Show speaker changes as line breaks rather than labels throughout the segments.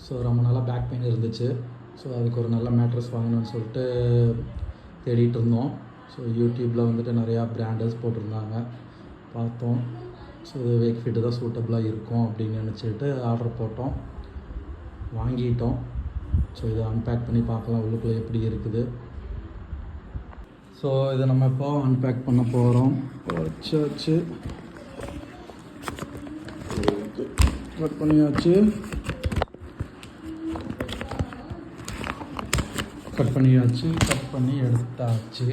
So ரொம்ப நாளாக back pain இருந்துச்சு. ஸோ அதுக்கு ஒரு நல்ல மேட்ரஸ் வாங்கணும்னு சொல்லிட்டு தேடிட்டு இருந்தோம். ஸோ யூடியூப்பில் வந்துட்டு நிறையா பிராண்டர்ஸ் போட்டிருந்தாங்க, பார்த்தோம். ஸோ இது வேக்ஃபிட்டு தான் சூட்டபுளாக இருக்கும் அப்படின்னு நினச்சிட்டு ஆர்டர் போட்டோம், வாங்கிட்டோம். ஸோ இதை அன்பேக் பண்ணி பார்க்கலாம் உள்ளுக்குள்ளே எப்படி இருக்குது. ஸோ இதை நம்ம இப்போ அன்பேக் பண்ண போகிறோம். வச்சாச்சு, கட் பண்ணியாச்சு, கட் பண்ணி எடுத்தாச்சு.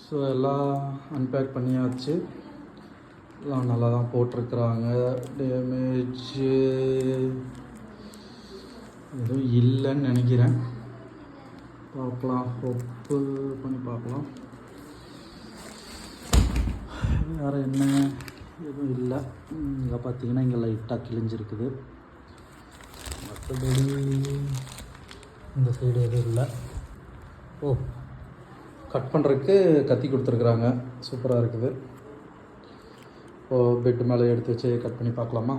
ஸோ எல்லாம் அன்பேக் பண்ணியாச்சு. எல்லாம் நல்லா தான் போட்டிருக்குறாங்க. டேமேஜ் எதுவும் இல்லைன்னு நினைக்கிறேன். பார்க்கலாம், ஹோப்பு பண்ணி பார்க்கலாம். வேறு என்ன, எதுவும் இல்லை. இங்கே பார்த்தீங்கன்னா இங்கே லைட்டாக கிழிஞ்சிருக்குது. மற்றபடி இந்த சைடு எதுவும் இல்லை. ஓ, கட் பண்ணுறதுக்கு கத்தி கொடுத்துருக்குறாங்க, சூப்பராக இருக்குது. இப்போது பெட்டு மேலே எடுத்து வச்சு கட் பண்ணி பார்க்கலாமா?